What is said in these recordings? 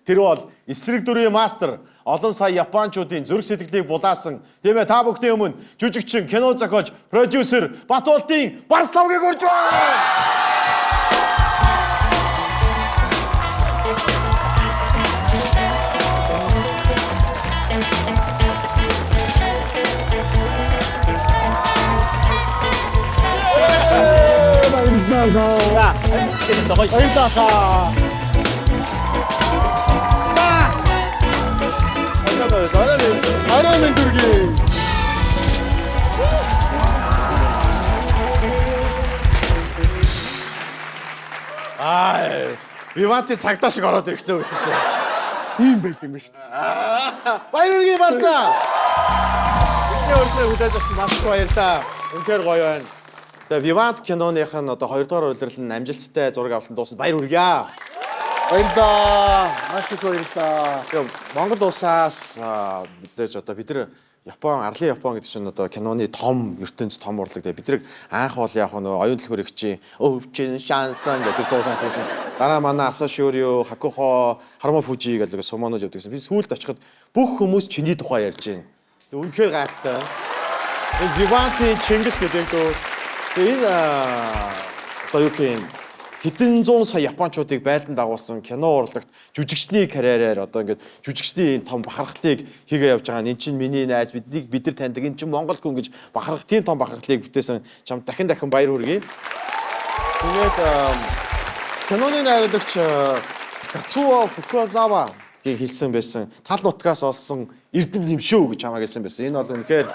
Тэр бол эсрэг дүрийн мастер олон сая японочдын зүрх сэтгэлийг булаасан. Тийм ээ та бүхний өмнө жүжигчин, кино зохиолч, продюсер Батболтын Барславгийг урьж байна. 야, 너가 어이다가. 잘하는 dur기. Виванти цагтааш ороод ирэхтэй гэсэн чинь. Ийм байт юм ба шүү дээ. Баяргийн барса. Бидний урьдчилан хүлээж авсан маш их баярлалаа. Үнэхээр гоё байна. Тэгээ Вивант киноных нь одоо 2 дугаар улирал нь амжилттай зураг авалт дуусна. Баяр хүргье. Баярлалаа. Маш их баярлалаа. Тэгээ Монгол улсаас мэдээж одоо бид нар Япон, Арлын Япон гэдэг чинь одоо киноны том ертөнц том урлаг. Тэгээ бид нар анх бол яг нөө оюун төлхөр игчийн өвчин шансан гэдэг дуусаад байсан. Дараа манай Асашиорио, Хакухо, Хармо Фужи гэдэг сумонууд явдаг гэсэн. Би сүүлд очиход бүх хүмүүс чиний тухай ярьж байна. Тэгээ үнэхээр гайхалтай. Энэ Вивантын Чингис гэдэг дөө энэ одоо юу гэх юм хэдэн зуун сая японочдыг байлдан дагуулсан кино урлагт жүжигчний карьераар одоо ингээд жүжигчний том бахархлыг хийгээ явж байгаа. Энэ чинь миний найз бид нар таньдаг энэ чинь Монгол хүн гэж бахарх тийм том бахархлыг бүтээсэн чам дахин баяр хүргэе. Тэгээд киноны найруулагч Кацуо Фукуазава гийн хэлсэн байсан тал нутгаас олсон эрдэм юм шүү гэж хамаа хэлсэн байсан. Энэ бол үнэхээр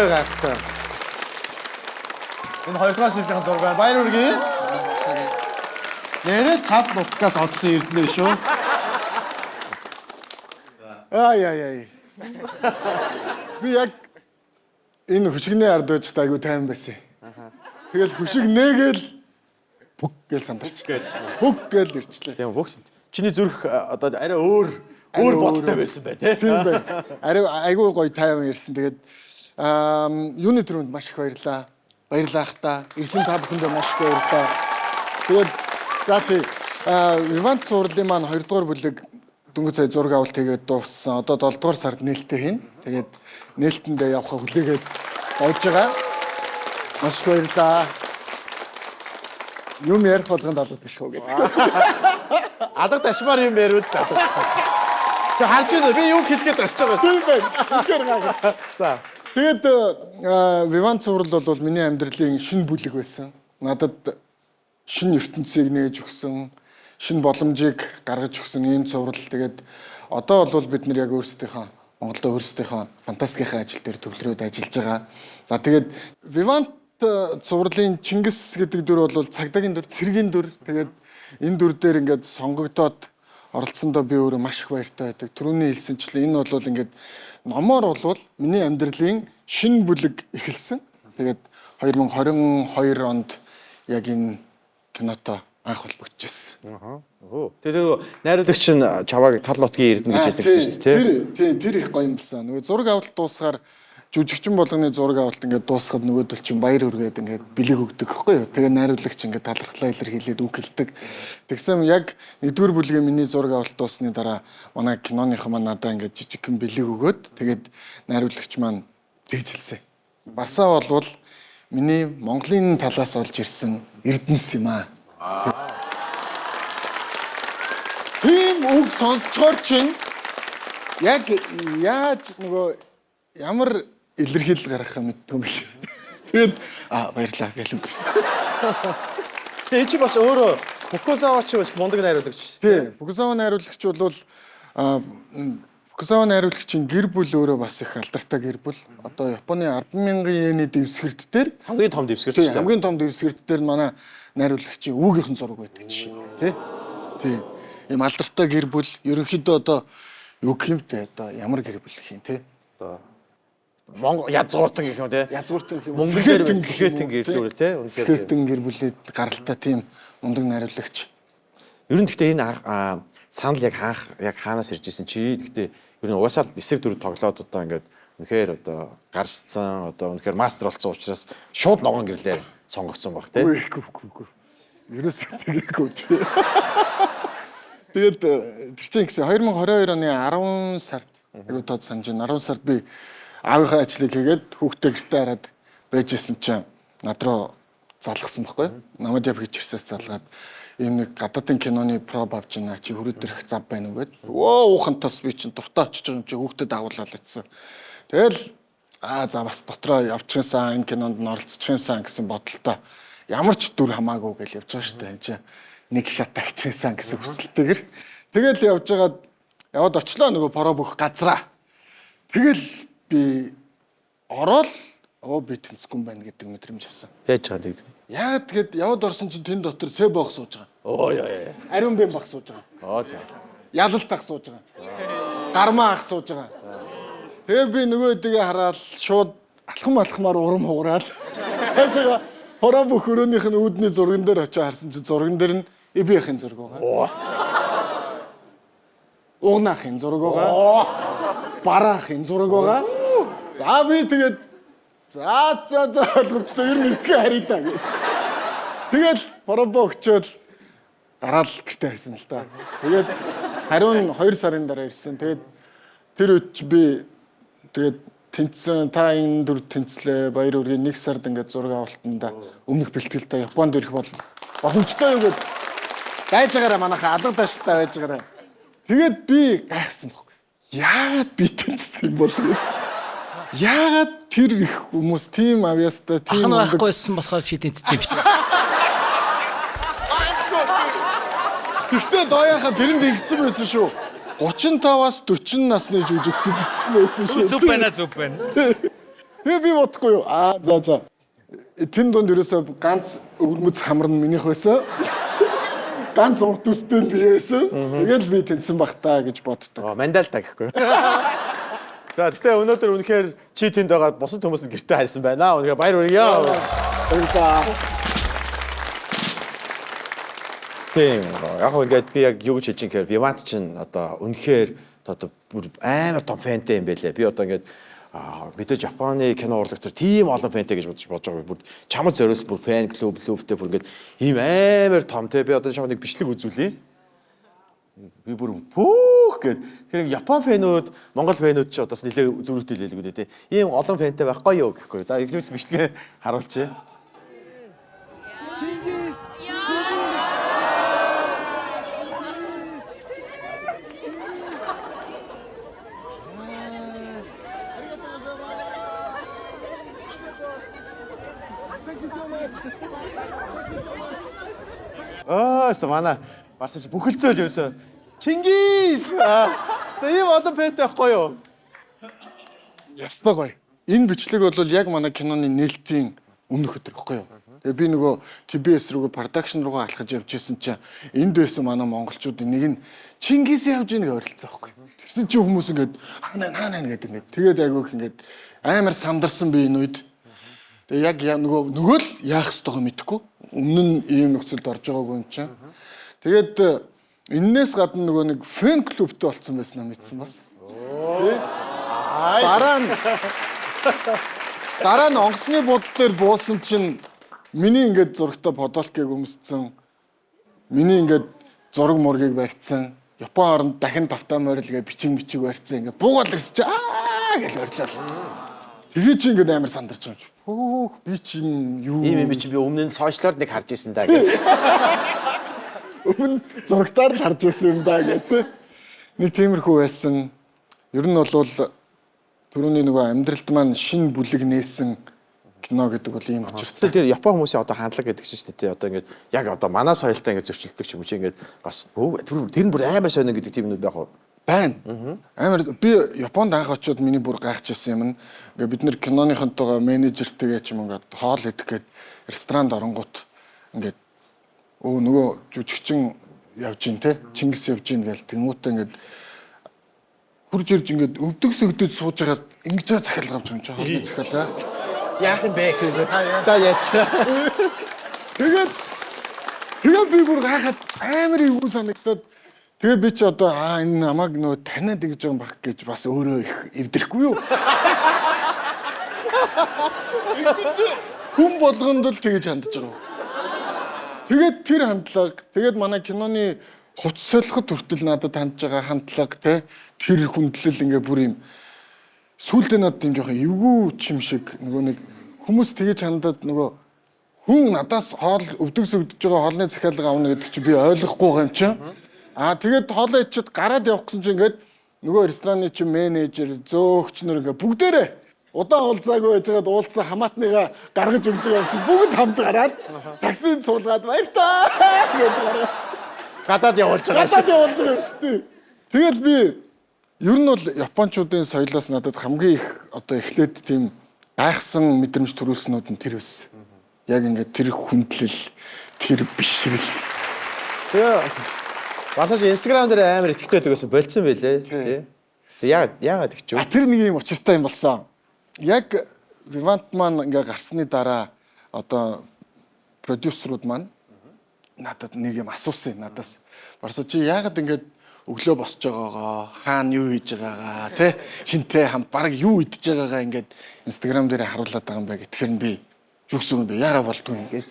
гайхалтай. Энэ 2 дугаар шилжлийн зураг байна. Баяр хүргэе. Нэрээ тал нутгаас олсон эрдэнэ шүү. Ай. Би яг энэ хөшигний ард байж айгу тайван байсан. Тэгэл хөшиг нээгээл бүг гээл сандарчлаа. Бүг гээл ирчлээ. Тийм бүгд чиний зүрх одоо арай өөр бодолтой байсан бай тээ. Тийм бай. Айгу гоё тайван ирсэн. Тэгээд юуны төрөнд маш их баярлаа. Баярлаах та. Ирсэн та бүхэндээ маш их баярлалаа. Тэгээд за тий Вивант цуурлын маань 2 дугаар бүлэг дөнгөж сая зураг авалт хийгээд дууссан. Одоо 7 дугаар сард нээлттэй хийнэ. Тэгээд нээлтэндээ явахаа хүлээгээд болж байгаа. Маш их баярлалаа. Юм ярих болгонд алга биш хөө гэдэг. Алга ташмаар юм яриуд алга. Тэг харж байна би юу хэлгээд гарч байгаа. Тийм байна. Үнэхээр гайхав. За тэгээд Вивант цуврал бол миний амьдралын шинэ бүлэг байсан. Надад шинэ ертөнцийг нээж өгсөн, шинэ боломжийг гаргаж өгсөн ийм цуврал. Тэгээд одоо бол бид нар яг өөрсдийнхөө Монголд өөрсдийнхөө фантастикийн ажил дээр төвлөрөөд ажиллаж байгаа. За тэгээд Вивант цувралын Чингис гэдэг дүр бол цагдаагийн дүр, цэргийн дүр. Тэгээд энэ дүр дээр ингээд сонгогдоод оролцсондоо би өөрөө маш их баяртай байдаг. Түрүүний хэлсэнчлээ энэ бол ингээд номоор бол миний амьдралын шинэ бүлэг эхэлсэн. Тэгээд 2022 онд яг энэ кинотой анх холбогдчихсэн. Тэр найруулагч нь чавааг тал нутгийн эрдэнэ гэж хэлсэн гэсэн шүү дээ. Тэр их гоё юм байна. Нөгөө зураг авалт дуусгаар жүжигчин болгоны зураг авалт ингээд дуусахад нөгөөдөл чинь баяр хүргээд ингээд бэлэг өгдөг гэхгүй юу. Тэгээ найруулагч ингээд талархлаа илэрхийлээд үг хэлдэг. Тэгсэн яг 1-р бүлгийн миний зураг авалт дуусны дараа манай киноныхан маань надаа ингээд жижигхэн бэлэг өгөөд тэгээд найруулагч маань дээжилсэн. Барсаа болвол миний Монголын талаас олж ирсэн эрдэнэс юм аа. Тийм үг сонсчоор чинь яг яаж нөгөө ямар илэрхийлэл гаргахаа мэдгүй юм билээ. Тэгээд баярлалаа гэж өнгөрсөн. Тэгээ чи бас өөрөө Фукусава ч бас мундаг найруулагч шүү дээ. Тийм. Фукусава найруулагч бол Фукусава найруулагчийн гэр бүл өөрөө бас их алдартай гэр бүл. Одоо Японы 10,000 йены дэвсгэрт дээр хамгийн том дэвсгэрт шүү дээ. Хамгийн том дэвсгэрт дээр манай найруулагчийн үүгийнхэн зураг байдаг жишээ. Тийм. Ийм алдартай гэр бүл ерөнхийдөө одоо юу гэмтэй одоо ямар гэр бүл гэх юм те. Одоо Монгол язгууртан гэх юм те. Язгууртан гэх юм. Монгол гэр гэхэтэн гэр зүйл те. Гэхэтэн гэр бүлээд гаралтай тийм мундаг найруулагч. Ер нь гэхдээ энэ санал яг хаанаас ирж исэн чи гэхдээ ер нь угаасаа эсрэг дүр тоглоод одоо ингээд үнэхээр одоо гарцсан одоо үнэхээр мастер болсон учраас шууд ногоон гэрлээр сонгогдсон баг те. Үгүй. Ерөөсөө тэгээгүй. Тэгээд тэр чинь гэсэн 2022 оны 10 сард айгуу тод санаж байна. 10 сард би аавынхаа ажлыг хийгээд хүүхдээ гэртээ хараад байжсэн чинь над руу залгасан байхгүй. Намайг яв хийж ирсээс залгаад ийм нэг гадаадын киноны проб авч байна. Чи хүрээд ирэх зав байна уу гэд. Өө уухантас би чинь дуртай очиж байгаа юм чи хүүхдэд агуулаад ицсэн. Тэгэл за бас дотроо явчихсан энэ кинонд н оролцчихсан гэсэн бодолтой ямар ч дүр хамаагүй гэж явж байгаа шүү дээ. Энд чинь нэг шат тагчихсан гэсэн хүсэлтэйгэр. Тэгэл яваад очлоо нөгөө поро бүх газраа. Тэгэл би ороод би тэнцэхгүй юм байна гэдэг мэдрэмж авсан. Яаж чад гэдэг. Яагаад тэгэд яваад орсон чинь тэн дотор сэб баг сууж байгаа. Оо яа. Ариун бэм баг сууж байгаа. За. Ялалт ах сууж байгаа. Гармаа ах сууж байгаа. Тэгээ би нөгөөдгээ хараад шууд алхамаар урам хугараад хаашаа поро бүх өрөөнийх нь үүдний зурган дээр очиж харсан чинь зурган дээр нь ибихийн зураг байгаа. Угнаахын зураг байгаа. Бараахын зураг байгаа. За би тэгээд за ойлгомжтой ер нь ихтгэн харидаа гэж. Тэгэл поробо өгчөөл дараал гэртээ харсан л та. Тэгээд хариун 2 сарын дараа ирсэн. Тэгээд тэр үед би тэгээд тэнцсэн та энэ дүр тэнцлээ баяр үргийн 1 сард ингээд зураг авалтанда өмнөх бэлтгэлтэй Японд ирэх боломжтой юу гэд байж байгаараа манайхаа алга тааштай байж байгаараа. Тэгээд би гайхсан байхгүй. Яагаад би тэнцсэн юм бол вэ? Яагаад тэр их хүмүүс тийм авьяастай тийм байхгүйсэн болохоор чи тэнцсэн юм биш. Гэхдээ доояхаа тэрэнд игцэн байсан шүү. 35-аас 40 насны жүжигчд игцэн байсан шүү. Зүг байна. Тэгээ би бодохгүй юу? За. Тэн донд ерөөсөө ганц өвөрмөц хамар нь минийх байсан. Ганц урт үстэй би байсан. Тэгэл би тэнцсэн бах таа гэж боддог. Мандалта гэхгүй. За тэгтээ өнөөдөр үнэхээр чи тэнд байгаа бусад хүмүүс нь гэртээ харьсан байна. Үнэхээр баяр хүргэе. Тийм. Яг ингээд би яг юу гэж хэлж инхээр Вивант чинь одоо үнэхээр одоо бүр амар том фэнтэй юм байлээ. Би одоо ингээд мэдээж Японы кино урлагтар тийм олон фэнтэй гэж бодож байгаа. Бүр чамд зориулсан бүр фэн клубтэй бүр ингээд ийм амар том те би одоо чамд нэг бичлэг үзүүлье. Би бүр пүүх гэд тэр Япон фэнүүд Монгол фэнүүд ч одоос нэлээ зөрүүтэй лээлгүүд те. Ийм олон фэнтэй байхгүй юу гэхгүй. За эхлээд бичлэгээ харуулчих. Манай Барсаж бүхэлцөөл ерөөсөө Чингис. За ийм одоо фэнтэй байхгүй юу? Ясна гоё. Энэ бичлэг бол яг манай киноны нээлтийн өмнөх өдөр байхгүй юу? Тэгээ би нөгөө TBS рүүгээ production руугаа алхаж явж исэн чинь энд байсан манай монголчуудын нэг нь Чингис явж ийн гэж оролцсон байхгүй юу? Тэгсэн чинь хүмүүс ингээд хаана гэдэг ингээд тэгээд айгүйх ингээд амар сандарсан би энэ үед. Тэгээ яг нөгөө л яах ёстойгоо мэдэхгүй. Өмнө нь ийм нөхцөлд орж байгаагүй юм чинь. Тэгээд энээс гадна нөгөө нэг фэн клубтэй болцсон байснаа мэдсэн бас. Дараа нь онгоцны будал дээр буусан чинь миний ингээд зурагтаа подолкийг өмсцэн. Миний ингээд зураг мургийг барьцсан. Япон оронд дахин тавтаа морилгээ бичиг барьцсан. Ингээд буугаал ирсэн чи гэж орлоо. Тэгээ чи ингээд амар сандарч байгаа юм. Би чинь юу ийм би чи би өмнө нь сошиалор нэг харж ирсэн даа гэх. Өмнө зурагтаар л харж ирсэн юм даа гэдэг. Нэг тиймэрхүү байсан. Ер нь бол түрүүний нөгөө амьдралд маань шинэ бүлэг нээсэн кино гэдэг бол ийм учиртай. Тэр Япон хүмүүсийн одоо хандлага гэдэг чинь шүү дээ. Одоо ингээд яг одоо манай соёлтой ингээд зөрчилдөг ч юм уу чи ингээд бас тэр нь бүр амар сонио гэдэг тийм нүд байх уу? Байна. Амар би Японд анх очиод миний бүр гайхчихсан юм. Ингээ бид нэр киноныхонтойгоо менежертэйгээ ч юм ингээд хоол идэх гээд ресторанд оронгууд ингээд нөгөө жүжигчин явж гин те Чингис явж гин гээл тэмүүтэ ингээд хурж ирж ингээд өвдөг сөгдөд сууж хагаад ингэж захиалга авч юм чи хоолны захиалга. Яах юм бэ гэдэг. За ярьчих. Тэгээд би бүр гайхаад амар юу санагдаад тэгээ би чи одоо энэ намайг нөө таниад ингэж байгаа юм баг гэж бас өөрөө их эвдэрэхгүй юу? Хүн болгонд л тэгэж хандж байгаа. Тэгээд тэр хандлага тэгээд манай киноны хувц солиход хүртэл надад хандж байгаа хандлага те тэр хүндлэл ингээ бүр юм сүулдэ надад юм жоохон эвгүй чим шиг нөгөө нэг хүмүүс тэгэж хандаад нөгөө хүн надаас хоол өвдөгс өвдөж байгаа хоолны захиалга авна гэдэг чинь би ойлгохгүй байгаа юм чинь. Тэгээд хоолоо ичээд гараад явах гэсэн чинь ингээд нөгөө рестораны чинь менежер, зөөгч нар ингээ бүгдээрээ удаан уулзаагүй байж байгаад уулзсан хамаатныгаа гаргаж өгч байгаа юм шиг бүгд хамт гараад таксинд суулгаад баяртаа гэж гараад Гадаад явуулж байгаа гадаад явуулж байгаа юм шүү дээ. Тэгэл би ер нь бол японочдын соёлоос надад хамгийн их одоо эхлээд тийм гайхсан мэдрэмж төрүүлснүүд нь тэр байсан. Яг ингээд тэр хүндлэл, тэр бишрэл. Тэгээ Басаж Instagram дээр амар итгэвтэй байгаас болцсон байлээ тий. Яагаад гэж вэ? Тэр нэг юм учиртай юм болсон. Яг Vivant маань ингээ гарсны дараа одоо продюсерууд маань надад нэг юм асуусан надаас. Барсаа чи яагаад ингээд өглөө босч байгаагаа, хаана юу хийж байгаагаа, тий хинтээ хамт баг юу идж байгаагаа ингээд Instagram дээр харуулад байгаа юм байна. Тэгэхээр би юу гэсэн юм бэ? Яагаад болдгоо ингээд.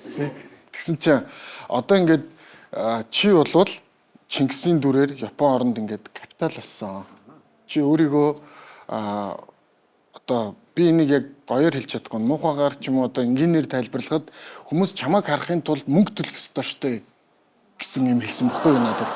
Тэгсэн чинь одоо ингээд чи болвол Чингисийн дүрээр Япон оронд ингээд капитал болсон. Чи өөрийгөө одоо би энийг яг гоёор хэлж чадахгүй муухайгаар ч юм уу одоо инженеэр тайлбарлахад хүмүүс чамайг харахын тулд мөнгө төлөх ёстой штэ гэсэн юм хэлсэн баггүй надад.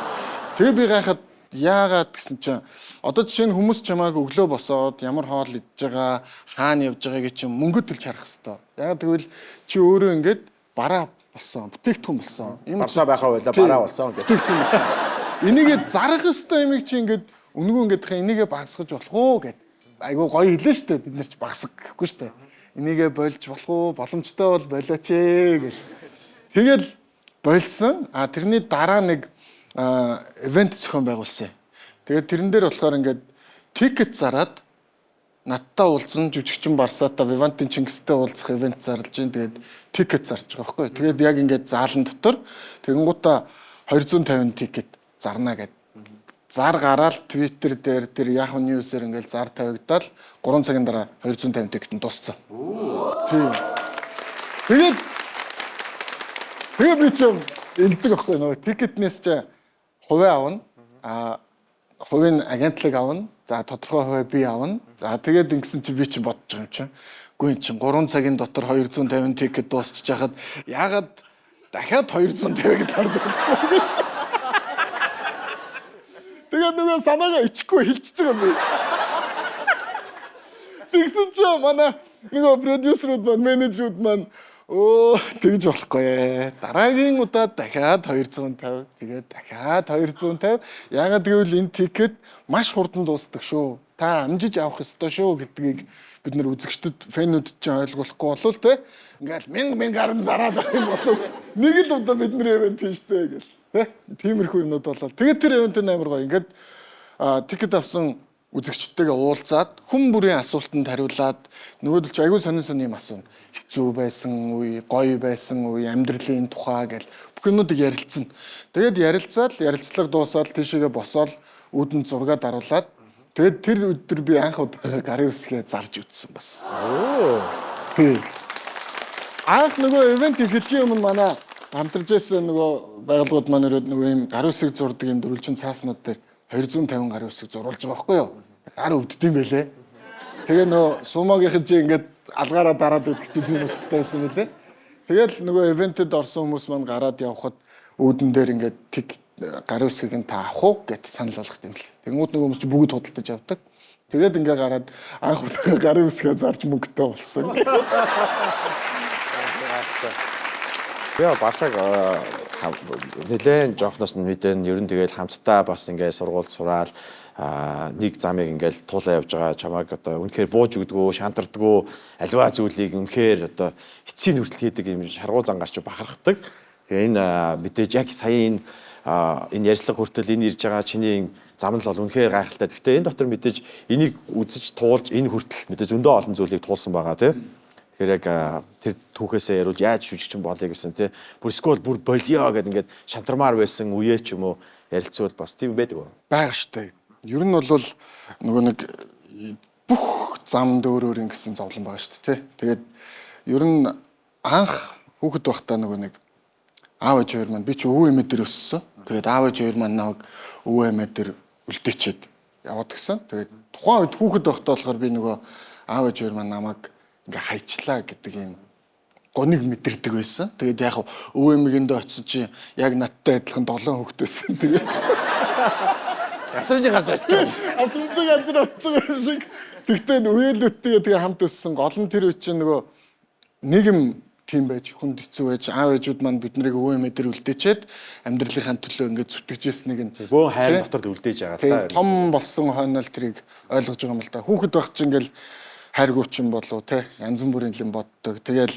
Тэгээ би гайхаад яагаад гэсэн чинь одоо жишээ нь хүмүүс чамайг өглөө босоод ямар хоол идж байгаа, хаана явж байгааг чинь мөнгө төлж харах ёстой. Яг тэгвэл чи өөрөө ингээд бараа болсон, бүтээгдэхүүн болсон. Барсаа байхаа байла бараа болсон гэдэг. Бүтээгдэхүүн болсон. Энийгээ зарах ёстой юмыг чи ингээд өнгөө ингээд энийгээ багсгаж болох уу гэд. Айгуу гоё хэлээ шүү дээ. Бид нар ч багсах гэхгүй шүү дээ. Энийгээ болж болох уу? Боломжтой бол болооч ээ гэж. Тэгэл болсон. Тэрний дараа нэг ивент зохион байгуулсан. Тэгээд тэрэн дээр болохоор ингээд тикет зараад надтай уулзсан жүжигчин Барсаата Vivant-ын Чингистэй уулзах ивент зарлж гин. Тэгээд тикет зарж байгаа байхгүй. Тэгээд яг ингээд заалан дотор тэгэнгүүтээ 250 тикет зарна гэд. Зар гараад Twitter дээр тэр Yahoo News-ээр ингээл зар тавигдаад 3 цагийн дараа 250 тикет дууссан. Тийм. Тэгээд би ч юм элдэг байхгүй нөгөө тикетнээс ч хувийн авна. Хувийн агентлаг авна. За тодорхой хувь би авна. За тэгээд ингэсэн чи би ч бодож байгаа юм чинь. Үгүй эн чинь 3 цагийн дотор 250 тикет дуусчих жахад яагаад дахиад 250-ыг зарж болохгүй. Тэгээд нөгөө санаагаа ичихгүй хэлчихэж байгаа юм би. Тэгсэн чинь манай нөгөө продюсерүүд маань, менежерүүд маань тэгж болохгүй. Дараагийн удаа дахиад 250, тэгээд дахиад 250. Яагаад гэвэл энэ тикет маш хурдан дуусдаг шүү. Та амжиж авах ёстой шүү гэдгийг бид нар үзэгчдэд, фэнүүд чинь ойлгуулахгүй болов те. Ингээл мянга гарan зараад байх юм болов. Нэг л удаа бидний ивент тийм штэ гэл. Тиймэрхүү юмнууд болоо. Тэгээд тэр ивент амар гоё. Ингээд тикет авсан үзэгчдтэйгээ уулзаад хүн бүрийн асуултанд хариулаад нөгөөдөл ч аягүй сонин юм асууна. Хэцүү байсан үе, гоё байсан үе, амьдралын тухай гэл бүх юмнуудыг ярилцсан. Тэгээд ярилцлага дуусаад тийшээгээ босоод үүдэнд зураг даруулаад тэгээд тэр өдөр би анх удаа гарын үсгээ зарж үтсэн бас. Тий. Анх нөгөө ивент эхлэхийн өмнө манай хамтарч байсан нөгөө байгууллагууд маань өрөөд нөгөө юм гарын үсэг зурдаг юм дөрвөлжин цааснууд дээр 250 гарын үсэг зурулж байгаа байхгүй юу? Гар өвддөм байлээ. Тэгээ нөгөө сумагийнхан чи ингээд алгаараа дараад идэх чи би нүдтэй байсан байлээ. Тэгэл нөгөө ивентэд орсон хүмүүс маань гараад явхад үүдэн дээр ингээд тик гарын үсгийг нь та авах уу гэд санал болгох юм л. Тэнгүүд нөгөө хүмүүс чи бүгд худалдаж авдаг. Тэгээд ингээд гараад анх удаа гарын үсгээ зарж мөнгөтэй болсон. Яа Барсаг нэлээд жоохноос нь мэдэн ер нь тэгэл хамтдаа бас ингээд сургуульд сураал нэг замыг ингээд туулаа явж байгаа чамайг одоо үнэхээр бууж өгдөгөө шантардагөө аливаа зүйлийг үнэхээр одоо эцсийн хүртэл хийдэг юм шаргуул зангарч бахархдаг. Тэгээ энэ мэдээж яг сая энэ ярьцлага хүртэл энэ ирж байгаа чиний зам нь бол үнэхээр гайхалтай. Гэхдээ энэ дотор мэдээж энийг үзэж туулж энэ хүртэл мэдээж зөндөө олон зүйлийг туулсан байгаа тийм. Тэгэхээр яг тэр түүхээсээ яруул яаж шүжигчин болъё гэсэн тий. Бүр скол бүр болио гэдэг ингээд шантармаар байсан үеэ ч юм уу ярилцвал бас тийм байдаг уу? Бага штэ. Ер нь бол нөгөө нэг бүх замд өөр ингэсэн зовлон байгаа штэ тий. Тэгээд ер нь анх хүүхэд байхдаа нөгөө нэг аав ээж хоёр маань би чи өвөө эмээ дээр өссөн. Тэгээд аав ээж хоёр маань намайг өвөө эмээ дээр үлдээчихэд яваад гисэн. Тэгээд тухайн үед хүүхэд байхдаа болохоор би нөгөө аав ээж хоёр маань намайг ингээ хайчлаа гэдэг юм гоныг мэдэрдэг байсан. Тэгээд яг өвөө эмээгэндээ очсон чи яг надтай адилхан 7 хүүхэд байсан. Тэгээд Асрамжийн газар очиж. асрамжийн газар очиж шиг. Тэгтээ үеэлүүдтэйгээ тэгээ хамт өссөн. Гол нь тэр үе чинь нөгөө нийгэм тийм байж хүнд хэцүү байж аав ээжүүд маань биднийг өвөө эмээ дээр үлдээчихэд амьдралынхаа төлөө ингээд зүтгэжсэнийг нь Бөөн хайр дотор үлдээж байгаа л да. том болсон хойно л тэрийг ойлгож байгаа юм л да. Хүүхэд байх чинь ингээл хайргуучин болов те янз бүрийн юм боддог. Тэгэл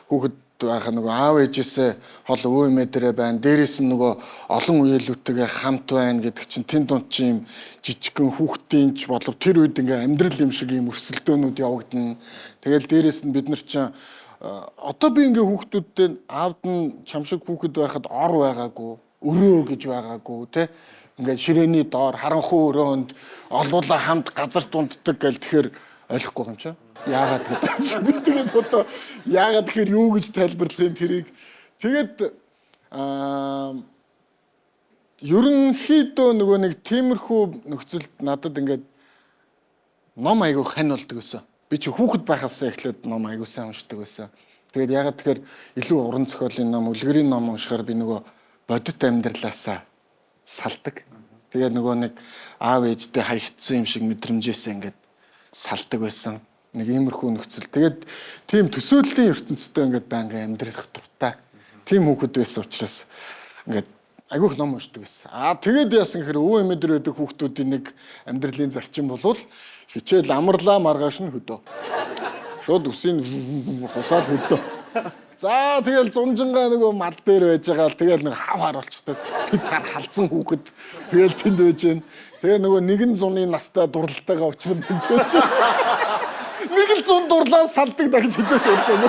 хүүхэд байхаа нөгөө аав ээжээсээ хол өвөө эмээ дээрээ байна. Дээрээс нь нөгөө олон үеэлүүдтэйгээ хамт байна гэдэг чинь тэн дунд чи юм жижигхэн хүүхдийн ч болов тэр үед ингээ амьдрал юм шиг юм өрсөлдөөнүүд явагдана. Тэгэл дээрээс нь бид нар чинь одоо би ингээ хүүхдүүдтэй аавд нь чам шиг хүүхэд байхад ор байгаагүй, өрөө гэж байгаагүй те ингээ ширээний доор харанхуй өрөөнд олбуулаа хамт газар дунддаг гэл тэгэхээр ойлгохгүй юм чи. Яагаад гэдэг би тэгээд одоо яагаад тэгэхээр юу гэж тайлбарлах юм тэрийг тэгээд ерөнхийдөө нөгөө нэг тиймэрхүү нөхцөлд надад ингээд ном айгуу хань болдог гэсэн. Би чи хүүхэд байхасаа эхлээд ном айгуу сайн уншдаг байсан. Тэгээд ягаад тэгэхээр илүү уран зохиолын ном, үлгэрийн ном уншихаар би нөгөө бодит амьдралаасаа салдаг. Тэгээд нөгөө нэг аав ээжтэй хаягдсан юм шиг мэдрэмжээсээ ингээд салдаг байсан. Нэг иймэрхүү нөхцөл. Тэгээд тийм төсөөллийн ертөнцтэй ингээд байнгын амьдрах дуртай. Тийм хүүхэд байсан учраас ингээд айгүйх ном уншдаг байсан. Тэгээд яасан гэхээр өвөө эмээ дээр байдаг хүүхдүүдийн нэг амьдралын зарчим болвол хичээл амарлаа маргааш нь хөдөө. Шууд үсийн хусаал хөдөө. За тэгэл зунжингаа нөгөө мал дээр байж байгаа л тэгэл нэг хав харуулцдаг. Бид нар халдсан хүүхэд тэгэл тэнд байж гэн. Тэгээ нөгөө нэгэн зуны настай дурлалтайгаа уучран бинжээж. Нэг л зун дурлаа салдаг дахиж хизээч урд байна.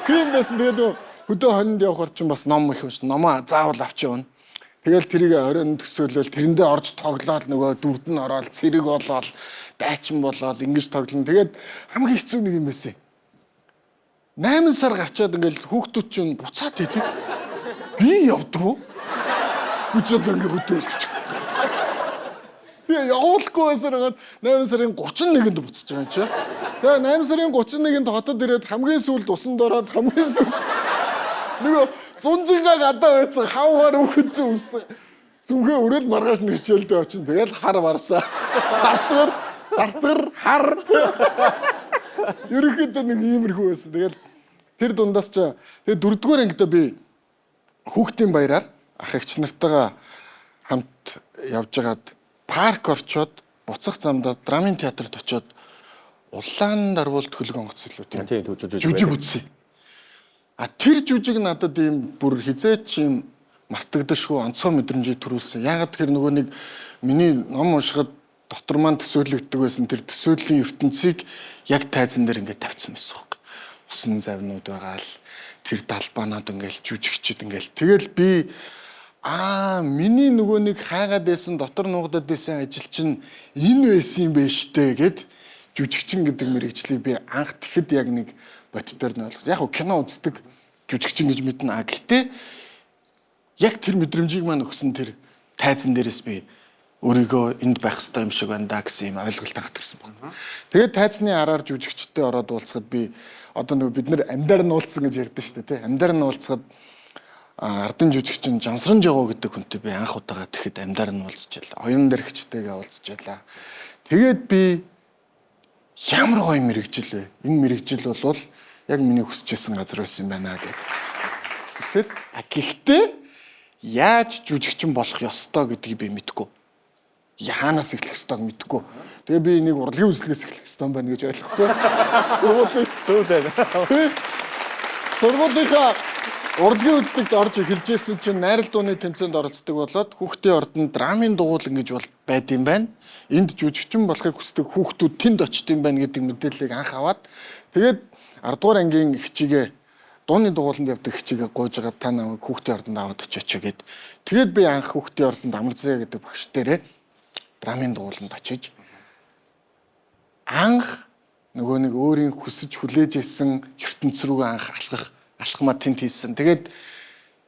Тийм байсан тэгээд хөдөө хонинд явах орчин бас ном их унш. Номоо заавал авч явна. Тэгэл тэрийг оройн төсөөлөл тэрэндээ орж тоглоод нөгөө дүрд нь ороод цэрэг болоод дайчин болоод ингэж тоглоно. Тэгээд хамгийн хэцүү нэг юм байсан. 8 сар гарчаад ингээл хүүхдүүд чинь буцаад идэг. Би явдггүй. Хүчээд ингээ хөдөөлчих. Би явуулахгүй байсараад 8 сарын 31-нд буцаж байгаа юм чи. Тэгээ 8 сарын 31-нд хотод ирээд хамгийн сүүлд усанд ороод хамгийн сүүлд нөгөө зунжингаа гадаа байсан хаваар өгч чинь үссэн. Сүнхээ өрөөл маргааш нь хичээлдээ очин. Тэгэл хар варсаа. Сартар хар. Ерөнхийдөө нэг иймэрхүү байсан. Тэгэл тэр дундаас ч тэгээ 4-р ангидаа би хүүхдийн баяраар ах эгч нартайгаа хамт явжгаад парк орчоод буцах замдаа драмын театрт очиод улаан дарвуулт хөлөг онгоцлоо тийм жүжиг үзсэн. Тэр жүжиг надад ийм бүр хизээч юм мартагдашгүй онцгой мэдрэмжийг төрүүлсэн. Яагаад тэр нөгөө нэг миний ном уншихад дотор маань төсөөлөгддөг байсан тэр төсөөллийн ертөнцийг яг тайзан дээр ингээд тавьсан байсан юм. Усан завнууд байгаа л тэр далбаанууд ингээд жүжигчд ингээд тэгэл би миний нөгөө нэг хайгаад байсан дотор нуугдаад байсан ажил чинь энэ байсан юм байна штэ гэд жүжигчин гэдэг мэргэжлийг би анх тэгэхэд яг нэг бодтоор нь ойлгох. Яг нь кино үздэг жүжигчин гэж мэднэ. Гэхдээ яг тэр мэдрэмжийг маань өгсөн тэр тайзан дээрээс би өөрийгөө энд байх хэрэгтэй юм шиг байна да гэсэн юм ойлголт хатгсан байна. Тэгээд тайзны араар жүжигчтэй ороод уулзахад би одоо нөгөө бид нар амьдаар нь уулзсан гэж ярьдэн шүү дээ тий. Амьдаар нь уулзахад ардын жүжигчин Жамсран Жагоо гэдэг хүнтэй би анх удаага тэгэхэд амьдаар нь уулзчихлаа. Оюун дэрэгчтэйгээ уулзчихлаа. Тэгээд би ямар гоё мэрэгжил вэ? Энэ мэрэгжил бол яг миний хүсэжсэн газар байсан юм байна гэдэг. Үсэд гэхдээ яаж жүжигчин болох ёстой гэдгийг би мэдэхгүй. Яанаас эхлэх ёстойг мэдэхгүй. Тэгээ би энийг урлагийн үзлэгээс эхлэх ёстой юм байна гэж ойлгосон. Сургуулийнхаа урлагийн үзлэгт орж эхэлжсэн чинь найрал дууны тэмцээнд оролцдог болоод хүүхдийн ордонд драмын дугуйлан гэж бол байд юм байна. Энд жүжигчин болохыг хүсдэг хүүхдүүд тэнд очт юм байна гэдэг мэдээллийг анх аваад тэгээд 10 дугаар ангийн хичээгээ дууны дугууланд явдаг хичээгээ гуйж байгаа та намайг хүүхдийн ордонд аваад очооч гэд. Тэгээд би анх хүүхдийн ордонд Амарзэ гэдэг багш дээрээ драмын дугууланд очиж анх нөгөө нэг өөрийн хүсэж хүлээж исэн ертөнц рүү анх алхмаа тэнд хийсэн. Тэгээд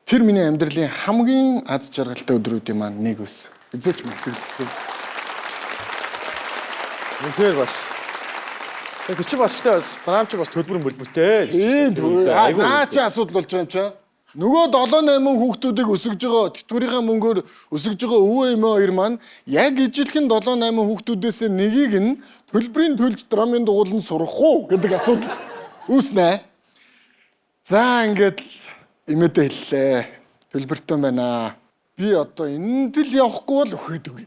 тэр миний амьдралын хамгийн аз жаргалтай өдрүүдийн маань нэг байсан. Эзэж мэдэрдэг. Үнэхээр бас. Тэр чи бас драмч бас төлбөр мөлбөртэй. Наа чи асуудал болж байгаа юм чаа. Нөгөө 7-8 хүүхдүүдийг өсгөж байгаа тэтгэврийнхаа мөнгөөр өсгөж байгаа өвөө эмээ хоёр маань яг ижилхэн 7-8 хүүхдүүдээс нэгийг нь төлбөрийн төлж драмын дугууланд сурах уу гэдэг асуудал үүснэ. За ингээд эмээдээ хэллээ. Төлбөртэй байна. Би одоо энд л явахгүй бол өгөөд үгүй.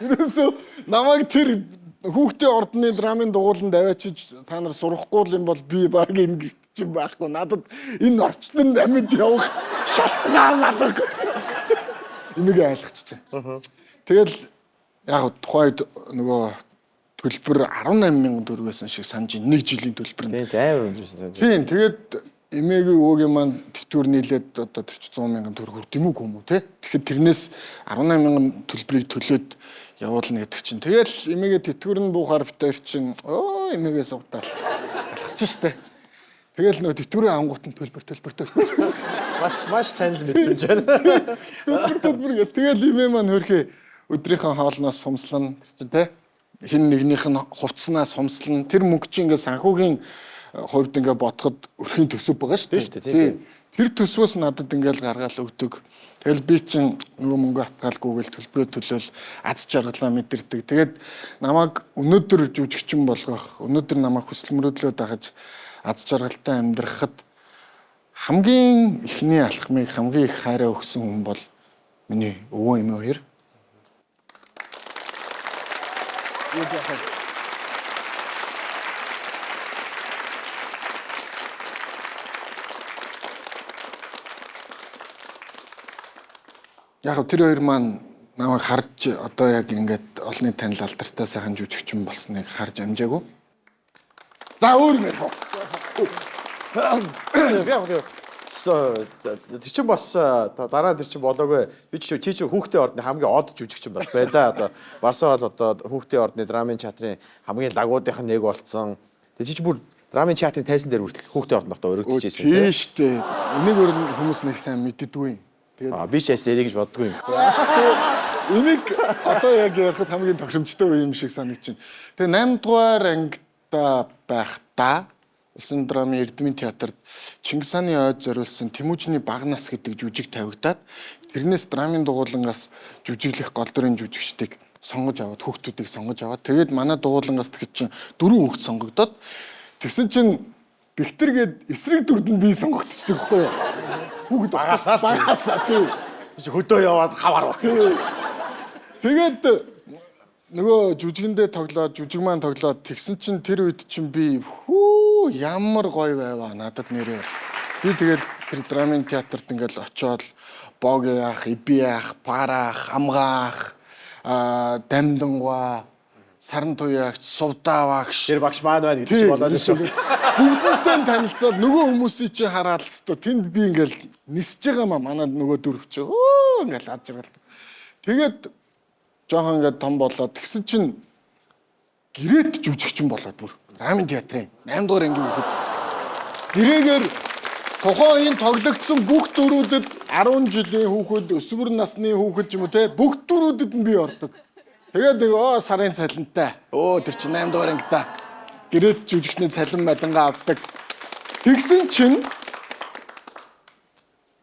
Ерөөсөө намайг тэр хүүхдийн ордны драмын дугууланд аваачиж та нар сурахгүй юм бол би баг ингэ чинь байхгүй. Надад энэ орчтонд амьд явах шалтгаан алга. Энийг ойлгочихжээ. Тэгэл яг тухайд нөгөө төлбөр 18,000 төгрөг байсан шиг санаж нэг жилийн төлбөр нь. Тийм амар өндрсөн. Тийм тэгээд эмээгийн өвөгийн маань тэтгэвэр нийлээд одоо 100,000 төгрөг өгд юм уу юм уу те. Тэгэхээр тэрнээс 18,000 төлбөрийг төлөөд явуулна гэдэг чинь. Тэгэл эмээгээ тэтгэвэр нь буухаар битэр чинь эмээгээ сугдаал алхаж штэ. Тэгэл нөгөө тэтгэврийн ангуут нь төлбөр. Маш танд мэдрэмж байна. Төлбөр гэх. Тэгэл эмээ маань хөрхөө өдрийнхөө хоолноос сумслана те. Хин нэгнийх нь хувцснаас сумслана. Тэр мөнгө чинь ингээ санхүүгийн хувьд ингээ бодоход өрхийн төсөв байгаа шүү дээ. Тэр төсвөөс надад ингээл гаргаал өгдөг. Тэгэл би чинь нөгөө мөнгө атгаалгүйгээл төлбөрөө төлөөл аз жаргалаа мэдэрдэг. Тэгээд намайг өнөөдөр жүжигчин болгох, өнөөдөр намайг хүсэл мөрөөдлөө дагаж аз жаргалтай амьдрахад хамгийн ихний алхмыг хамгийн их хайраа өгсөн хүн бол миний өвөө эмээ хоёр. Яг тэр хоёр маань намайг харж одоо яг ингээд олонний танил алдартай сайхан жүжигчин болсныг харж амжаагүй. За өөр нэр хоо. Тэр чинь бас дараа тэр чинь болоогүй. Би чи хүүхдийн ордны хамгийн од жүжигчин бас бай да. Одоо Барсаа бол одоо хүүхдийн ордны драмын театрын хамгийн лагуудынх нь нэг болцсон. Тэр чи бүр драмын театрын тайзан дээр хүртэл хүүхдийн ордонд одоо өргөдөж ирсэн тийм шүү дээ. Энийг өөр хүмүүс нэг сайн мэддэггүй. Би ч яс эрийг боддгүй юм. Энийг одоо яг ярихад хамгийн тохиромжтой үе юм шиг санагдчихэв. Тэгээ 8 дугаар ангида байхдаа Улсын драмын Эрдмийн театрт Чингис хааны ойд зориулсан Тэмүүжний баг нас гэдэг жүжиг тавигдаад тэрнээс драмын дугуулангаас жүжиглэх гол дүрийн жүжигчдийг сонгож аваад хүүхдүүдийг сонгож аваад тэгээд манай дугуулангаас тэгэхэд чинь 4 хүүхд сонгогдоод тэгсэн чинь Бихтэр гээд эсрэг дүрд нь би сонгогдчихдаг байхгүй юу? Хүүхд багасаа тийм Хөдөө яваад хавар болсон. Тэгээд нөгөө жүжигэндээ тоглоод жүжиг маань тоглоод тэгсэн чинь тэр үед чинь би ямар гоё байваа надад нэрээ. Би тэгэл тэр драмын театрт ингээл очиод бог яах, иби яах, параах, амгаах, дамдангуа, саран туяагч, сувдаавагш. Тэр багш маань байна гэдэг чинь болоод шүү. Бүгдтэй танилцаад нөгөө хүмүүсийг чи хараад л өстө тэнд би ингээл нисэж байгаа маа манай нөгөө дөрвч ингээл аж жаргал. Тэгээд жоохон ингээд том болоод тэгсэн чинь гэрээт жүжигчин болоод бүр драмын театрын 8 дугаар ангийн хүүхэд гэрээгээр тухайн энэ тоглогдсон бүх дүрүүдэд 10 жилийн хүүхэд, өсвөр насны хүүхэд юм уу те бүх дүрүүдэд нь би ордог. Тэгээд сарын цалинтай. Тэр чинь 8 дугаар анги та. Гэрээт жүжигчний цалин малингаа авдаг. Тэгсэн чинь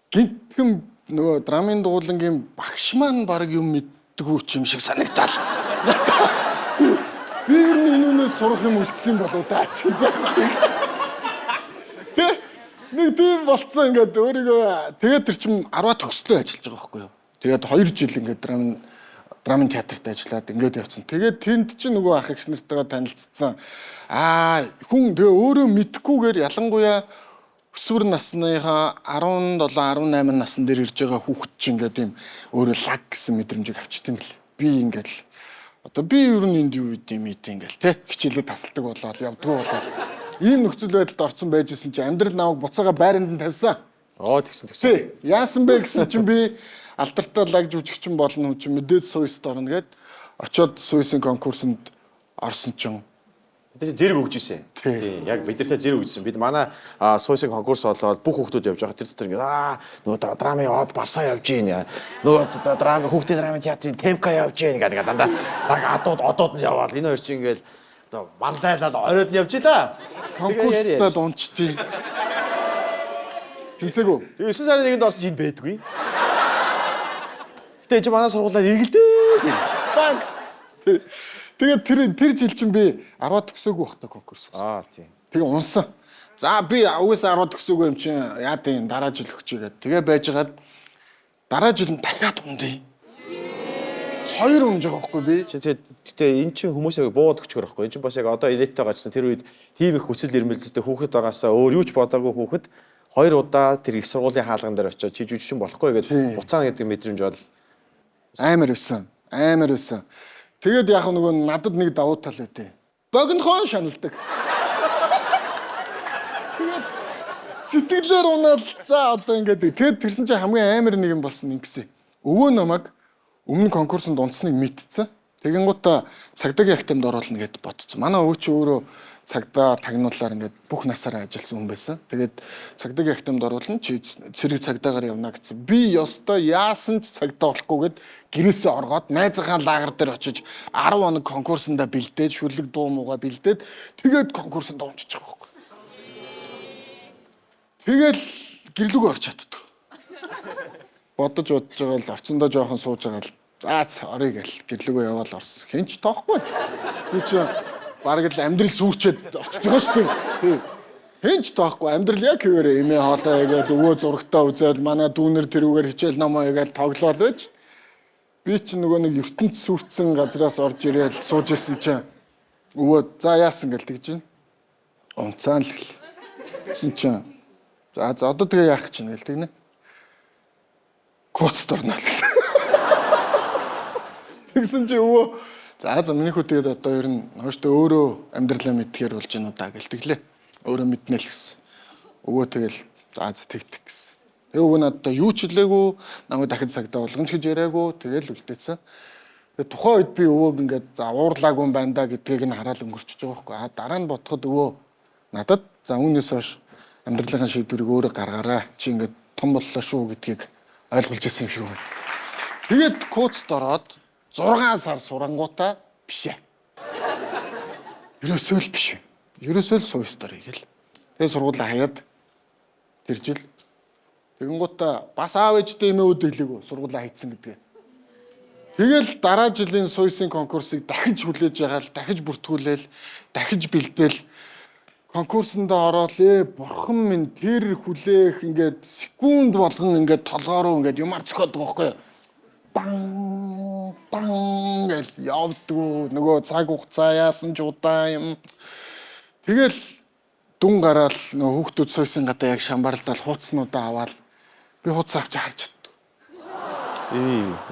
гинтхэн нөгөө драмын дугуулангийн багш маань баг юм мэддэггүй юм шиг санагдаал. Би ер нь энүүнээс сурах юм үлдсэн болоо даа ч гэж байна. Нэг тийм болцсон ингээд өөрийгөө тэгээд тэр чинь 10-аад төгслөө ажиллаж байгаа байхгүй юу. Тэгээд 2 жил ингээд драмын театрт ажиллаад ингээд явцсан. Тэгээд тэнд чинь нөгөө ах эгч нартайгаа танилцсан. Хүн тэгээ өөрөө мэдхгүйгээр ялангуяа өсвөр насныхаа 17, 18 насн дээр ирж байгаа хүүхэд чинь ингээд тийм өөрөө лаг гэсэн мэдрэмжийг авчдаг юм л. Би ингээд одоо би ер нь энд юу идэм ингээл те хичээлээ тасалдаг болоод явдггүй болоод ийм нөхцөл байдалд орсон байжсэн чинь амьдрал намайг буцаага байранд нь тавьсан. Тэгсэн. Яасан бэ гэсэн чинь би алдартай лаг жүжигчин болно хүн чинь мэдээд Суйсд орно гэд очиод Суйсын конкурсанд орсон чинь Бид зэрэг өгч ирсэн. Тийм. Яг бидэртээ зэрэг өгсөн. Бид манай суйсыг конкурс болоод бүх хүүхдүүд явж байгаа. Тэр дотор ингээд нөгөө драмын од барсаа явж гин. Нөгөө драм хүүхдийн драмын театрын темка явж гин гэдэг дандаа одууд нь яваад энэ хоёр чинь ингээд одоо мандайлал оройд нь явж та. Конкурстад унчтыг. Тэнцээгүү. Тэгээ 9 сарын 1-нд орсон чинь байдгүй. Гэтэ чи манай сургуулиар эргэлдээ. Баг. Тэгээд тэр жил чинь би 10 төгсөөгүй бахта конкурс. Тийм. Тэгээ унсан. За би угаасаа 10 төгсөөгүй юм чинь яа тийм дараа жил өгчээгээд тэгээ байжгаад дараа жил нь дахиад ундъя. 2 унж байгаа байхгүй би. Гэтэ эн чинь хүмүүсээ буугаад өгчгөр байхгүй. Эн чинь бас яг одоо инээдтэй гачсан тэр үед тийм их хүсэл эрмэлзэлтэй хүүхэд байгаасаа өөр юу ч бодоогүй хүүхэд 2 удаа тэр их сургуулийн хаалган дээр очиод чи жүжигчин болохгүй гэдэг буцаана гэдэг мэдрэмж бол амар өссөн. Тэгээд яг нөгөө надад нэг давуу тал үүдээ. Богинохон шаналдаг. Сэтгэлээр унаад за одоо ингээд тэгээд тэрсэн чинь хамгийн амар нэг юм болсон ингэсэн. Өвөө намайг өмнө конкурсанд унтсныг мэдсэн. Тэгэн гутаа цагдаагийн актемд оруулна гэд бодсон. Манай өвөө чи өөрөө цагдаа тагнуулаар ингээд бүх насаараа ажилласан хүн байсан. Тэгээд цагдаагийн актемд оруулна чи цэрэг цагдаагаар явна гэсэн. Би ёстой яасан ч цагдаа болохгүйгээд гэрээсээ оргоод найзынхаа лагер дээр очиж 10 хоног конкурсандаа бэлдээд шүлэг дуу муугаа бэлдээд тэгээд конкурсанд унчиж байгаа байхгүй. Тэгэл гэрлүүгөө орч чаддаг. Бодож байгаа л орцондоо жоохон сууж байгаа л за орё гэл гэрлүүгөө яваал орсон. Хинч тоохгүй. Би чи бараг л амьдрал сүрчээд очиж байгаа шүү дээ. Хинч тоохгүй амьдрал яг хэвээрээ эмээ хоолоо ягээд өвөө зурагтаа үзээд манай дүүнер тэрүүгээр хичээл номоо ягаад тоглоод байж. Би чи нөгөө нэг ертөнд сүрцэн газраас орж ирээл сууж исэн чинь өвөө за яасан гэл тэгж байна. Унцаан л гэл. Гэсэн чинь за одоо тэгээ яах чинь гэл тэгнэ. Коц дорноо. Тэгсэн чи өвөө за миний хөтгээд одоо ер нь хойштоо өөрөө амьдралаа мэдхээр болж гэнэ удаа гэлтэглээ. Өөрөө мэднэ л гэсэн. Өвөө тэгэл за тэгтэг гэсэн. Тэгээ өвөө надад юу ч хэлээгүй, намайг дахин цагдаа болгоно ч гэж яриаггүй, тэгэл үлдээсэн. Тэгээ тухайн үед би өвөөг ингээд за уурлаагүй юм байна да гэдгийг нь хараад өнгөрчихөж байгаа байхгүй. Дараа нь бодоход өвөө надад за үүнээс хойш амьдралын шийдвэрийг өөрөө гаргаарай. Чи ингээд том боллоо шүү гэдгийг ойлгуулж ирсэн юм шиг байна. Тэгээд коцд ороод 6 сар сурангуудаа биш ээ. Ерөөсөө л биш. Ерөөсөө л суйстор хийгээл. Тэгээ сургуулаа хаяад тэр жил тэгэнгүүтээ бас аав ээжтэй эмээ өдөглөөгөө сургуулаа хийцэн гэдгээ. Тэгэл дараа жилийн суйсын конкурсыг дахиж хүлээж ягаал, дахиж бүртгүүлээл, дахиж бэлдээл конкурсондоо ороод бурхан минь тэр хүлээх ингээд секунд болгон ингээд толгоороо ингээд юмар цохоод байгаа байхгүй юу? Бан гэл явдгүү нөгөө цаг хугацаа яасан ч удаан юм. Тэгэл дүн гараал нөгөө хүүхдүүд суйсан гадаа яг шамбарлал хууцнуудаа аваад би хууц авч харж чаддаг.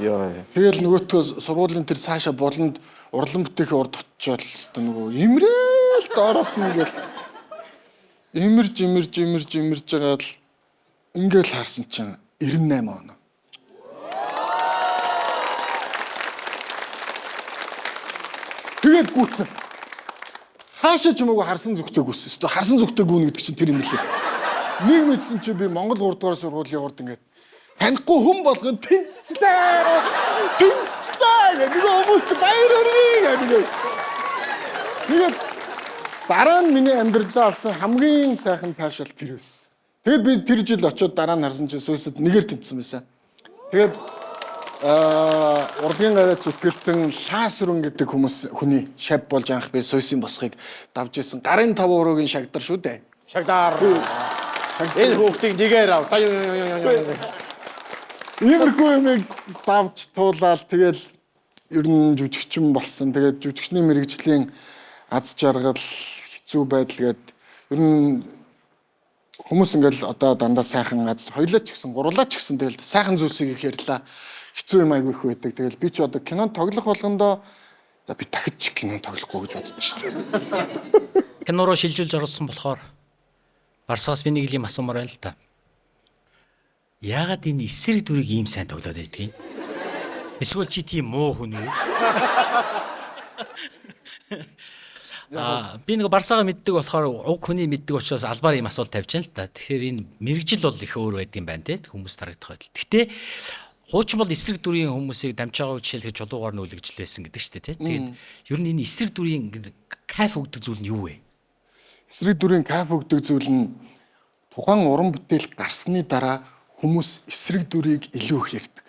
Яа. Тэгэл нөгөөтгөө сургуулийн тэр цаашаа болонд урлан бүтээхээ урд очиод л нөгөө имрээл доороос нь ингээл имэрж байгаа л ингээл харсан чинь 98 он. Тэгээд гүйтсэн. Хаашаа ч юм уу харсан зүгтээ гүсэн. Өстө харсан зүгтээ гүн гэдэг чинь тэр юм лээ. Нэг мэдсэн чи би Монгол 3 дугаар сургуулийн урд ингээд танихгүй хүн болгон тэнцчлээ гэдэг хүмүүс баяр хүргэе гэдэг. Тэгээд дараа нь миний амьдралдаа авсан хамгийн сайхан таашаал тэр байсан. Тэгээд би тэр жил очиод дараа нь харсан чинь суйсад нэгээр тэнцсэн байсан. Тэгээд урдгийн гараа зүтгэлтэн лаасрун гэдэг хүний шав болж анх би суйсын босхыг давж исэн. Гарын 5 уруугийн шагдар шүү дээ. Шагдар. Энэ хүүхдийг нэгээр ав. Иймэрхүү юм давж туулаад тэгэл ер нь жүжигчин болсон. Тэгээд жүжигчний мэрэгжлийн аз жаргал хэцүү байдал гээд ер нь хүмүүс ингээл одоо дандаа сайхан аз хоёлаа ч гэсэн гурлаа ч гэсэн тэгэл сайхан зүйлсийг их ярьлаа. Хэцүү юм айгүй их байдаг. Тэгэл би ч одоо кинонд тоглох болгондоо за би дахиж кинонд тоглохгүй гэж боддог шүү дээ. Кинороо шилжүүлж оруулсан болохоор Барсаас би нэг юм асуумаар байна л да. Яагаад энэ эсрэг дүрийг ийм сайн тоглоод байдгийг? Эсвэл чи тийм муу хүн үү? Би нэг Барсаага мэддэг болохоор уг хүний мэддэг учраас албаар ийм асуулт тавьж байна л да. Тэгэхээр энэ мэрэгжил бол их өөр байд юм байна те хүмүүс тарагдах байдал. Гэхдээ хуучин бол эсрэг дүрийн хүмүүсийг дамжаагаа жишээлхэж чулуугаар нь үлгэжлээсэн гэдэг чинь те. Тэгээд ер нь энэ эсрэг дүрийн кайф өгдөг зүйл нь юу вэ? Эсрэг дүрийн кайф өгдөг зүйл нь тухайн уран бүтээл гарсны дараа хүмүүс эсрэг дүрийг илүү их ярьдаг.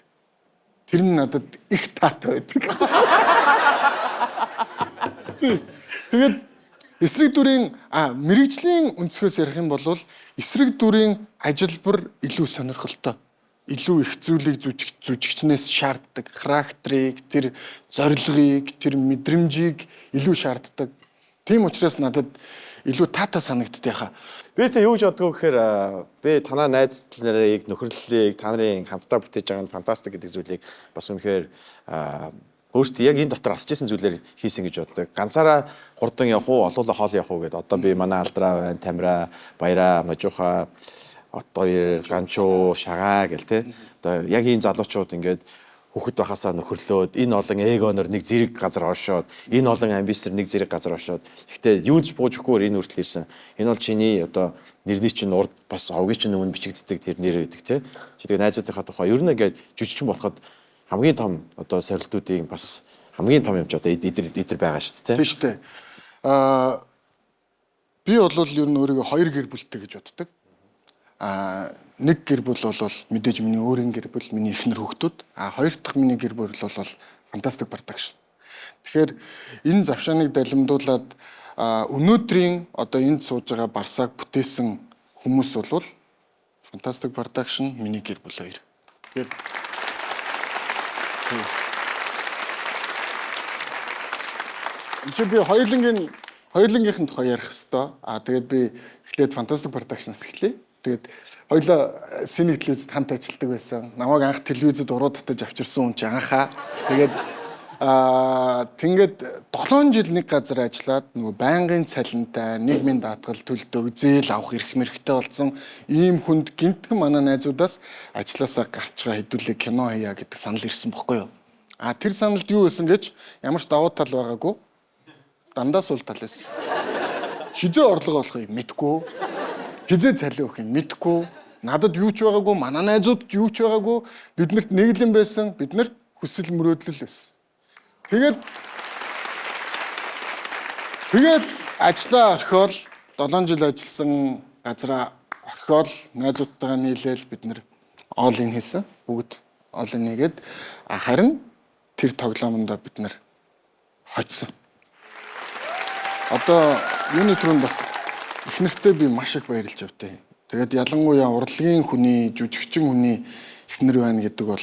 Тэр нь надад их таатай байдаг. Тэгээд эсрэг дүрийн мэрэгжлийн өнцгөөс ярих юм бол эсрэг дүрийн ажилбар илүү сонирхолтой. Илүү их зүйлийг жүжигчнээс шаарддаг. Характерыг, тэр зорилгыг, тэр мэдрэмжийг илүү шаарддаг. Тийм учраас надад илүү таатай санагддаг яхаа. Би тэ юу гэж боддог вэ гэхээр би танаа найз нарыг нөхөрлөлийг та нарын хамтдаа бүтээж байгаа фантастик гэдэг зүйлийг бас үнэхээр өөртөө яг энэ дотор асч исэн зүйлээр хийсэн гэж боддог. Ганцаараа хурдан явах уу, олуулаа хоол явах уу гэдээ одоо би манай алдраа байна, Тамира, Баяра, Мажууха, Отгоор, Ганчуу, Шагаа гэл те. Одоо яг энэ залуучууд ингээд хүүхэд байхасаа нөхөрлөөд энэ олон эгоноор нэг зэрэг газар оршоод энэ олон амбицээр нэг зэрэг газар оршоод гэхдээ юунд ч буужихгүйгээр энэ хүртэл ирсэн. Энэ бол чиний одоо нэрний чинь урд бас овгийн чинь өмнө бичигддэг тэр нэр гэдэг те. Чи тэгээ найзуудынхаа тухай ер нь ингээд жүжигчин болоход хамгийн том одоо сорилтуудын бас хамгийн том юм ч одоо эдэр байгаа шүү дээ. Тийм шүү дээ. Би бол ер нь өөрийгөө хоёр гэр бүлтэй гэж боддог. Нэг гэр бүл бол мэдээж миний өөрийн гэр бүл, миний эхнэр хүүхдүүд. Хоёр дахь миний гэр бүл бол фантастик продакшн. Тэгэхээр энэ завшааныг далимдуулаад өнөөдрийн одоо энд сууж байгаа Барсааг бүтээсэн хүмүүс бол фантастик продакшн миний гэр бүл хоёр. Тэгэхээр би хоёрлынгийнх нь тухай ярих хэвээр. Тэгээд би эхлээд фантастик продакшнаас эхлэе. Тэгээд хоёлаа сценик телевизэд хамт ажилладаг байсан. Намайг анх телевизэд уруу татаж авчирсан хүн чи анхаа. Тэгээд 7 жил нэг газар ажиллаад нөгөө байнгын цалинтай, нийгмийн даатгал төлдөг, зээл авах эрх мэрхтэй болсон ийм хүнд гинтхэн манай найзуудаас ажилласаа гарч байгаа хэдүүлээ кино хийя гэдэг санал ирсэн бохгүй юу? Тэр саналд юу байсан гэж ямар ч давуу тал байгаагүй. Дандаа сул тал байсан. Хизээ орлого олохыг мэдгүй. Хизээ цалин өгөх юм мэдгүй. Надад юу ч байгаагүй, манай найзуудад юу ч байгаагүй. Биднэрт нэглэн байсан, биднэрт хүсэл мөрөөдөл байсан. Тэгээд ажлаа орхиол 7 жил ажилласан газараа орхиол найзуудтайгаа нийлээл бид нэр all-in хийсэн. Бүгд all-in хийгээд харин тэр тоглоомонд бид нэр хоцсон. Одоо юуны түрүүнд бас их нэртэй би маш их баярлж явтай. Тэгээд ялангуяа урлагийн хүний, жүжигчин хүний эхнэр байна гэдэг бол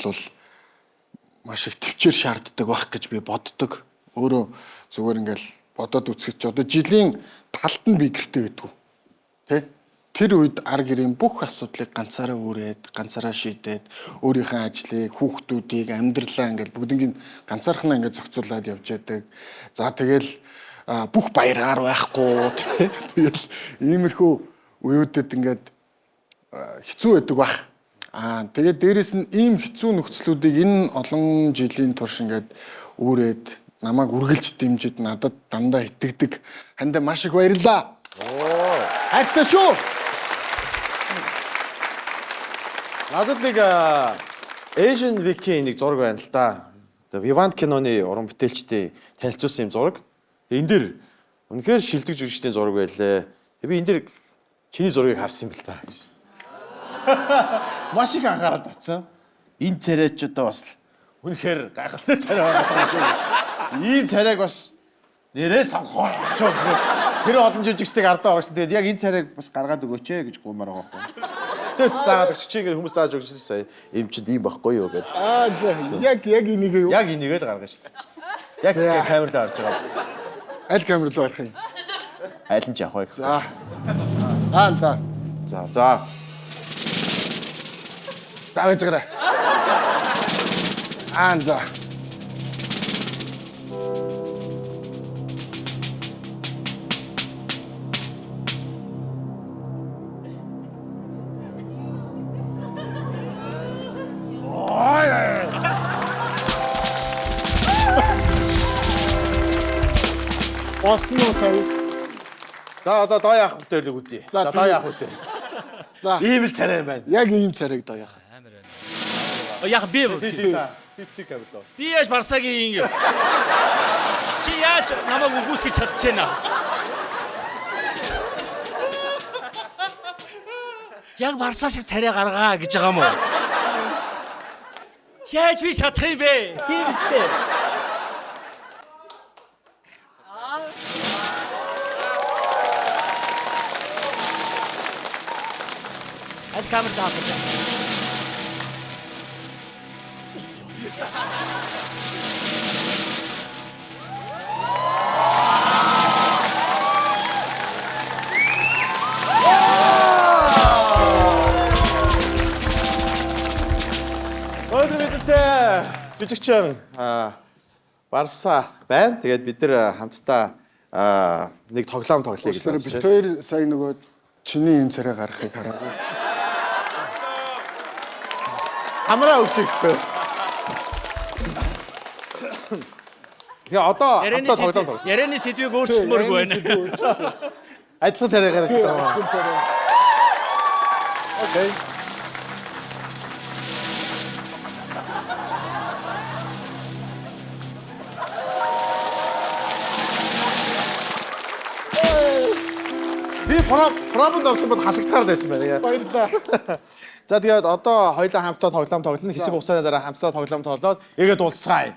маш их төвчээр шаарддаг байх гэж би боддог. Өөрөө зүгээр ингээл бодоод үзэхэд ч одоо жилийн талд нь би гэртээ байдгүй. Тэ? Тэр үед ар гэрийн бүх асуудлыг ганцаараа үүрээд, ганцаараа шийдээд, өөрийнхөө ажлыг, хүүхдүүдийг, амьдралаа ингээл бүгднийг ганцаархнаа ингээд зохицуулаад явж яадаг. За тэгэл бүх баяраар байхгүй. Тэгэл иймэрхүү үеүүдэд ингээд хэцүү байдаг бах. Тэгээд дээрэс нь ийм хэцүү нөхцлүүдийг энэ олон жилийн турш ингээд үүрээд намайг үргэлж дэмжиж надад дандаа итгэдэг. Хандаа маш их баярлалаа. Хайртай шүү. Надад нэг Asian Week-ийн нэг зураг байна л да. Vivant киноны уран бүтээлчдийн танилцуулсан юм зураг. Энэ дэр үнэхээр шилдэг жүжигчдийн зураг байлээ. Би энэ дэр чиний зургийг харсан юм л та. Маш их анхаарал татсан. Энэ царайч одоо бас үнэхээр гайхалтай царай байгаа шүү. Ийм царайг бас нэрээ сонгохоор шүү. Тэр олон жүжигчдийг ардаа орсон. Тэгээд яг энэ царайг бас гаргаад өгөөч ээ гэж гуймаар байгаа байхгүй. Тэр заагаад өгч чи ингээд хүмүүс зааж өгсөн сая. Эм чинь ийм байхгүй юу гэдэг. Яг энийг юу? Яг энийгээ л гаргаж шүү. Яг камерт харж байгаа. Аль камер руу орох юм? Аль нь ч явах вэ гэсэн. За. Давай жагараа. За. Осноо тав. За одоо доо яах вэ нэг үзье. За, За доо яах үзье. За Ийм л царай юм байна. яг ийм царайг доо яах. Яг би Тик авлаа. би яаж Барсагийн юм. Чи яаж намайг үгүйсгэж чадчихэна. Яг Барса шиг царай гаргаа гэж байгаа юм уу? Яаж би чадах юм бэ? Хийвтэй. Ад камер таах. Өнөөдөр бидэнтэй жүжигчин Барса байна. Тэгээд бид нэр хамтдаа нэг тоглоом тоглоё гэж Тэгэхээр бодож бид байна. хоёр сая нөгөө чиний ийм царай гаргахыг хараагүй. Хамраа өгчихтэй. Я одоо хамтдаа тоглоом тоглоё. Ярианы сэдвийг өөрчилмөргүй байна. Адилхан царай гаргах гэдэг. Окей. Би пробонд орсон бол хасагдахаар байсан байна. Баярлалаа. За тэгээд одоо хоёулаа хамтдаа тоглоом тоглоно. Хэсэг хугацааны дараа хамтдаа тоглоом тоглоод эргээд уулзцгаая.